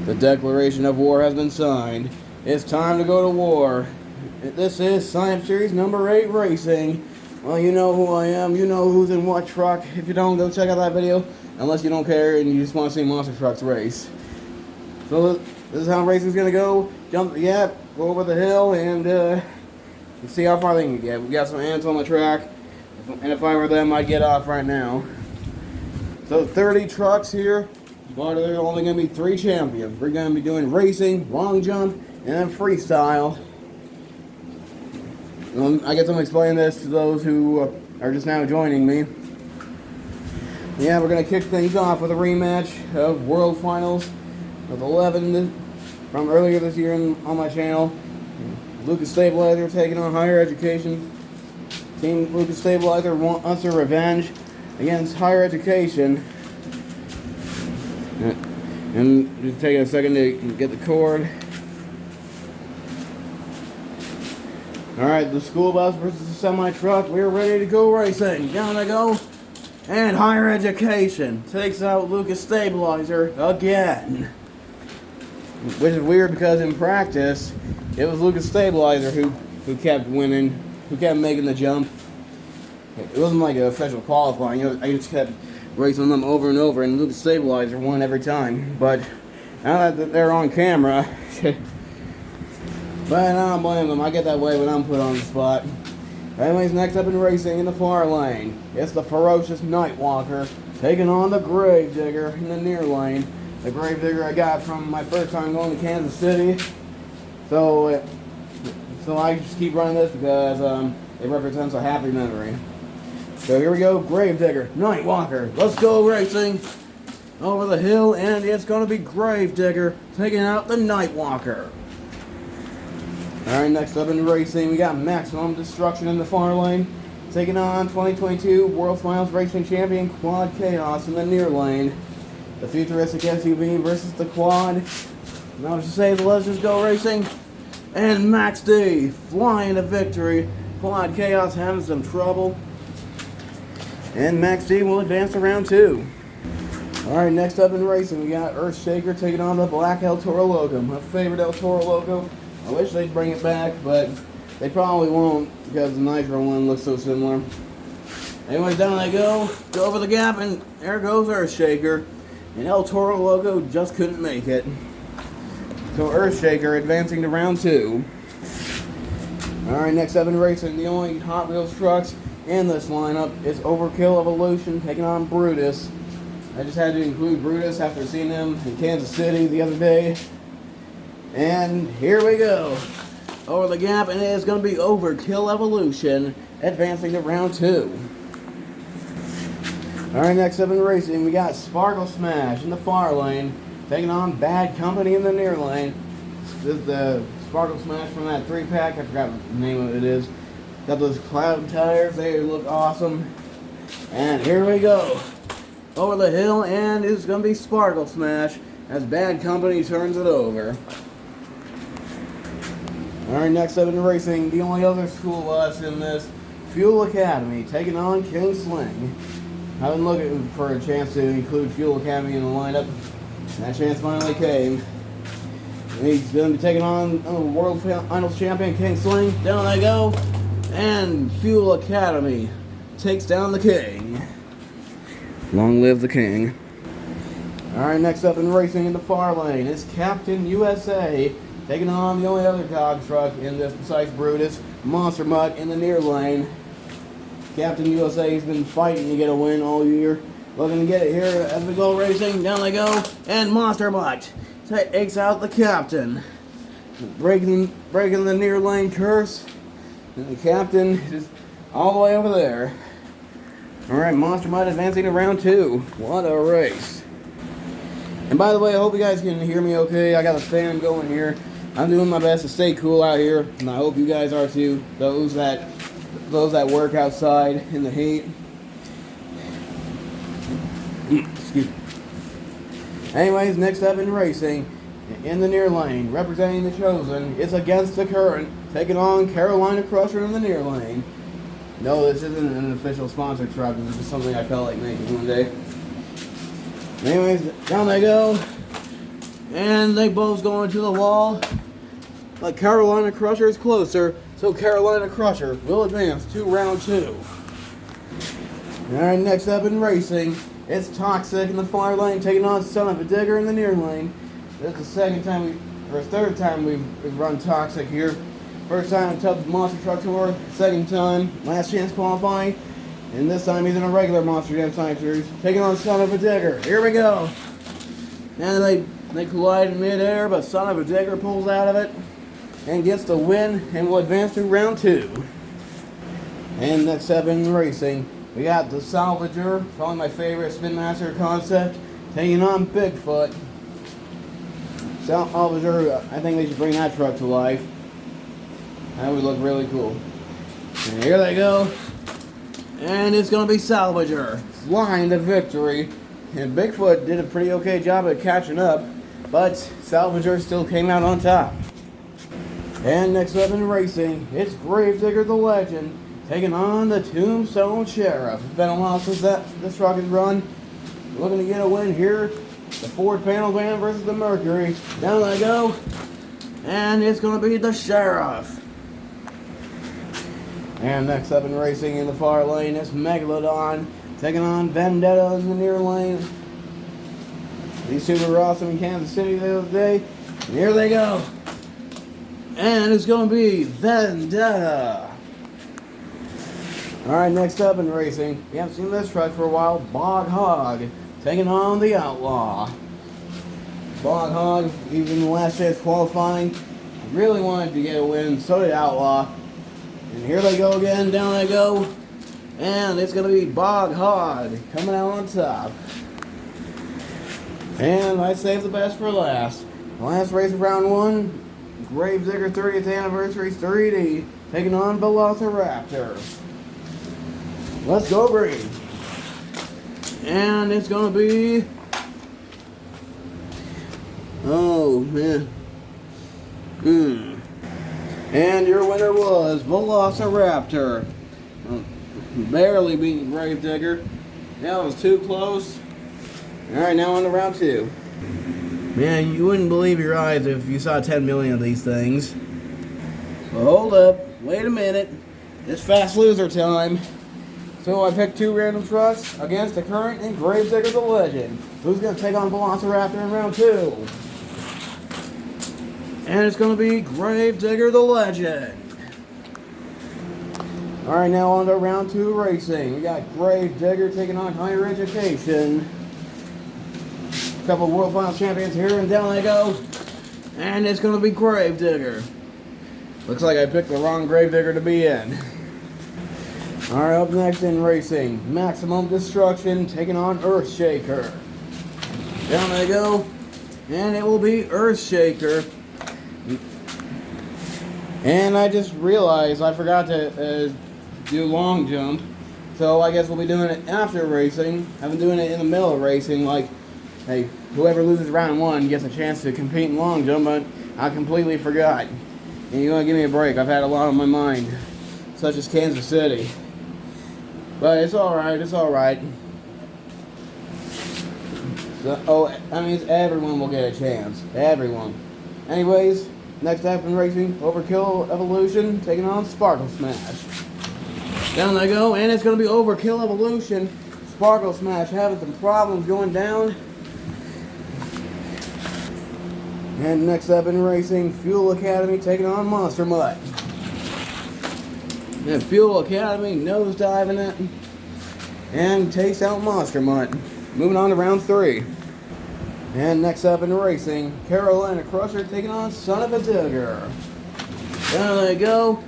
The declaration of war has been signed. It's time to go to war. This is Science Series number 8 Racing. Well, you know who I am. You know who's in what truck. If you don't, go check out that video. Unless you don't care and you just want to see monster trucks race. So this is how racing's gonna go. Jump the gap, go over the hill, and see how far they can get. We got some ants on the track, and if I were them, I'd get off right now. So 30 trucks here, but there's only gonna be 3 champions. We're gonna be doing racing, long jump, and then freestyle. I guess I'm explaining this to those who are just now joining me. Yeah, we're going to kick things off with a rematch of World Finals of 11 from earlier this year on my channel. Lucas Stabilizer taking on Higher Education. Team Lucas Stabilizer wants their revenge against Higher Education. And just taking a second to get the cord. Alright, the school bus versus the semi-truck. We're ready to go racing. Down they go. And Higher Education takes out Lucas Stabilizer again. Which is weird because in practice, it was Lucas Stabilizer who kept winning, who kept making the jump. It wasn't like an official qualifying. I just kept racing them over and over, and Lucas Stabilizer won every time. But now that they're on camera, but I don't blame them. I get that way when I'm put on the spot. Anyways, next up in racing in the far lane, it's the ferocious Nightwalker taking on the Gravedigger in the near lane. The Gravedigger I got from my first time going to Kansas City. So I just keep running this because it represents a happy memory. So here we go, Gravedigger, Nightwalker. Let's go racing over the hill, and it's going to be Gravedigger taking out the Nightwalker. Alright, next up in racing, we got Maximum Destruction in the far lane, taking on 2022 World Finals Racing Champion Quad Chaos in the near lane. The futuristic SUV versus the Quad. Now to say, let's just go racing. And Max D flying to victory. Quad Chaos having some trouble. And Max D will advance to round 2. Alright, next up in racing, we got Earthshaker taking on the Black El Toro logo. My favorite El Toro logo. I wish they'd bring it back, but they probably won't because the Nitro one looks so similar. Anyways, down they go over the gap, and there goes Earthshaker. And El Toro logo just couldn't make it. So Earthshaker advancing to round 2. Alright, next up in racing, the only Hot Wheels trucks in this lineup is Overkill Evolution taking on Brutus. I just had to include Brutus after seeing him in Kansas City the other day. And here we go. Over the gap, and it is going to be Overkill Evolution advancing to round 2. Alright, next up in racing, we got Sparkle Smash in the far lane, taking on Bad Company in the near lane. This is the Sparkle Smash from that 3-pack, I forgot what the name of it is. Got those cloud tires, they look awesome. And here we go. Over the hill, and it's going to be Sparkle Smash as Bad Company turns it over. Alright, next up in racing, the only other school bus in this, Fuel Academy, taking on King Sling. I've been looking for a chance to include Fuel Academy in the lineup. That chance finally came. And he's going to be taking on World Finals Champion King Sling. Down they go. And Fuel Academy takes down the King. Long live the King. Alright, next up in racing in the far lane is Captain USA. Taking on the only other dog truck in this besides Brutus, Monster Mutt in the near lane. Captain USA has been fighting to get a win all year. Looking to get it here as we go racing. Down they go. And Monster Mutt takes out the Captain. Breaking the near lane curse. And the Captain is all the way over there. Alright, Monster Mutt advancing to round 2. What a race. And by the way, I hope you guys can hear me okay. I got a fan going here. I'm doing my best to stay cool out here, and I hope you guys are too. Those that work outside in the heat. Excuse me. Anyways, next up in racing, in the near lane, representing the Chosen, it's Against the Current, taking on Carolina Crusher in the near lane. No, this isn't an official sponsored truck. This is just something I felt like making one day. Anyways, down they go. And they both go into the wall. But Carolina Crusher is closer, so Carolina Crusher will advance to round 2. Alright, next up in racing, it's Toxic in the far lane taking on Son of a Digger in the near lane. This is the third time we've run Toxic here. First time in Tubbs Monster Truck Tour, second time, last chance qualifying, and this time he's in a regular Monster Jam Time Series, taking on Son of a Digger. Here we go. And they collide in midair, but Son of a Digger pulls out of it and gets the win and will advance to round 2. And next up in racing, we got the Salvager, probably my favorite Spin Master concept, taking on Bigfoot. Salvager, I think they should bring that truck to life. That would look really cool. And here they go. And it's going to be Salvager flying to victory. And Bigfoot did a pretty okay job at catching up, but Salvager still came out on top. And next up in racing, it's Gravedigger the Legend taking on the Tombstone Sheriff. It's been a while since this truck has run. Looking to get a win here. The Ford panel van versus the Mercury. Down they go. And it's going to be the Sheriff. And next up in racing in the far lane, it's Megalodon taking on Vendetta in the near lane. These two were awesome in Kansas City the other day. And here they go. And it's going to be Vendetta. Alright, next up in racing, we haven't seen this truck for a while, Bog Hog taking on the Outlaw. Bog Hog, even in the last chance qualifying, really wanted to get a win, so did Outlaw. And here they go again, down they go. And it's going to be Bog Hog coming out on top. And I saved the best for last. The last race of round 1, Gravedigger 30th Anniversary 3D taking on Velociraptor. Let's go green. And it's going to be... oh, man. And your winner was Velociraptor. Barely beating Gravedigger. That was too close. Alright, now on to round 2. Man, you wouldn't believe your eyes if you saw 10 million of these things. Well, hold up. Wait a minute. It's fast loser time. So I picked 2 random trucks against the current and Gravedigger the Legend. Who's going to take on Velociraptor in round 2? And it's going to be Gravedigger the Legend. Alright, now on to round 2 racing. We got Gravedigger taking on Higher Education. A couple of World Final Champions here, and down they go. And it's going to be Gravedigger. Looks like I picked the wrong Gravedigger to be in. Alright, up next in racing, Maximum Destruction taking on Earthshaker. Down they go, and it will be Earthshaker. And I just realized I forgot to do long jump, so I guess we'll be doing it after racing. I've been doing it in the middle of racing, like, hey, whoever loses round 1 gets a chance to compete in long jump, but I completely forgot. And you're going to give me a break. I've had a lot on my mind, such as Kansas City. But it's alright, it's alright. So, that means everyone will get a chance. Everyone. Anyways, next up in racing, Overkill Evolution taking on Sparkle Smash. Down they go, and it's going to be Overkill Evolution. Sparkle Smash having some problems going down. And next up in racing, Fuel Academy taking on Monster Mutt. And Fuel Academy nosediving it and takes out Monster Mutt. Moving on to round 3. And next up in racing, Carolina Crusher taking on Son of a Digger. Down they go,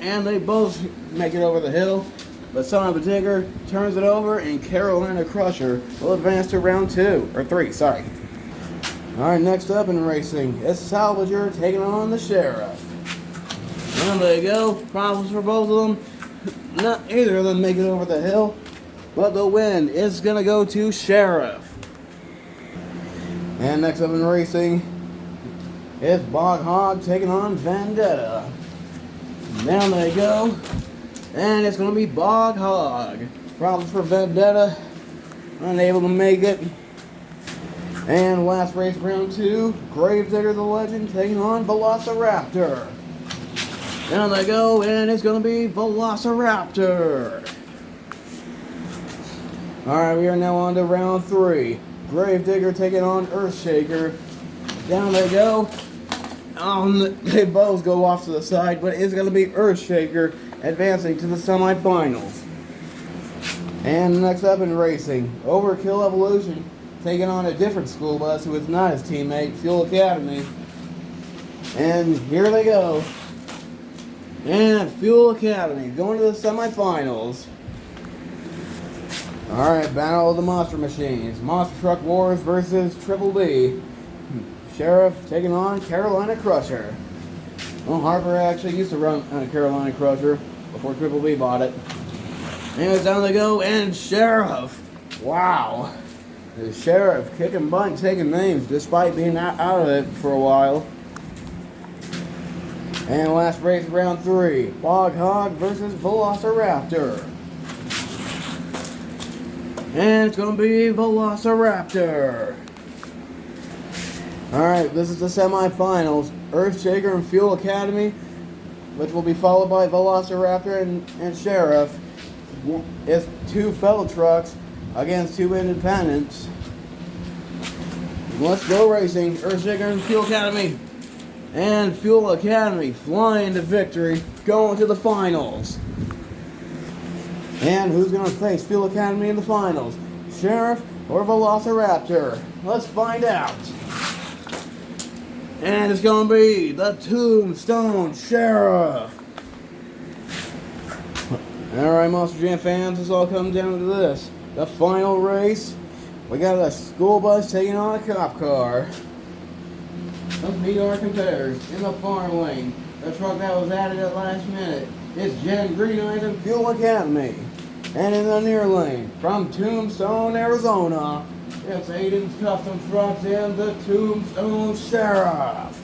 and they both make it over the hill, but Son of a Digger turns it over, and Carolina Crusher will advance to round 3, sorry. Alright, next up in racing, it's Salvager taking on the Sheriff. Down they go, problems for both of them. Not either of them make it over the hill, but the win is going to go to Sheriff. And next up in racing, it's Bog Hog taking on Vendetta. Down they go, and it's going to be Bog Hog. Problems for Vendetta, unable to make it. And last race, round 2, Gravedigger the Legend taking on Velociraptor. Down they go, and it's going to be Velociraptor. Alright, we are now on to round 3. Gravedigger taking on Earthshaker. Down they go. They both go off to the side, but it's going to be Earthshaker advancing to the semifinals. And next up in racing, Overkill Evolution taking on a different school bus who is not his teammate, Fuel Academy. And here they go. And Fuel Academy going to the semifinals. Alright, Battle of the Monster Machines. Monster Truck Wars versus Triple B. Sheriff taking on Carolina Crusher. Well, Harper actually used to run a Carolina Crusher before Triple B bought it. And it's down they go, and Sheriff. Wow. The Sheriff kicking butt and taking names despite being out of it for a while. And last race, round 3. Bog Hog versus Velociraptor. And it's going to be Velociraptor. Alright, this is the semifinals. Earthshaker and Fuel Academy, which will be followed by Velociraptor and Sheriff. It's 2 fellow trucks against 2 independents. Let's go racing. Earthshaker and Fuel Academy. And Fuel Academy flying to victory, going to the finals. And who's going to face Fuel Academy in the finals? Sheriff or Velociraptor? Let's find out. And it's going to be the Tombstone Sheriff. Alright, Monster Jam fans, this all comes down to this. The final race. We got a school bus taking on a cop car. Let's meet our competitors in the far lane. The truck that was added at last minute. It's Jen Green Eyes and Fuel Academy. And in the near lane, from Tombstone, Arizona, it's Aiden's Custom Trucks and the Tombstone Sheriff.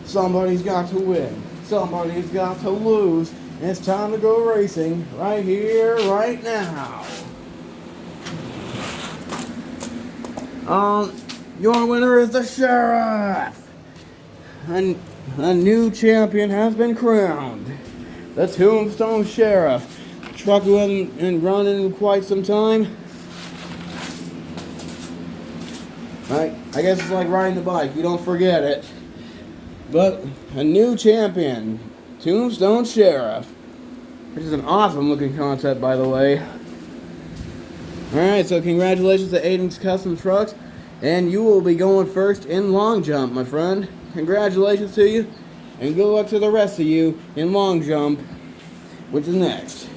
Somebody's got to win. Somebody's got to lose. And it's time to go racing right here, right now. Your winner is the Sheriff. A new champion has been crowned. The Tombstone Sheriff. Truck who hasn't been running in quite some time. I guess it's like riding the bike. You don't forget it. But a new champion. Tombstone Sheriff. Which is an awesome looking concept, by the way. Alright, so congratulations to Aiden's Custom Trucks. And you will be going first in long jump, my friend. Congratulations to you. And good luck to the rest of you in long jump, which is next.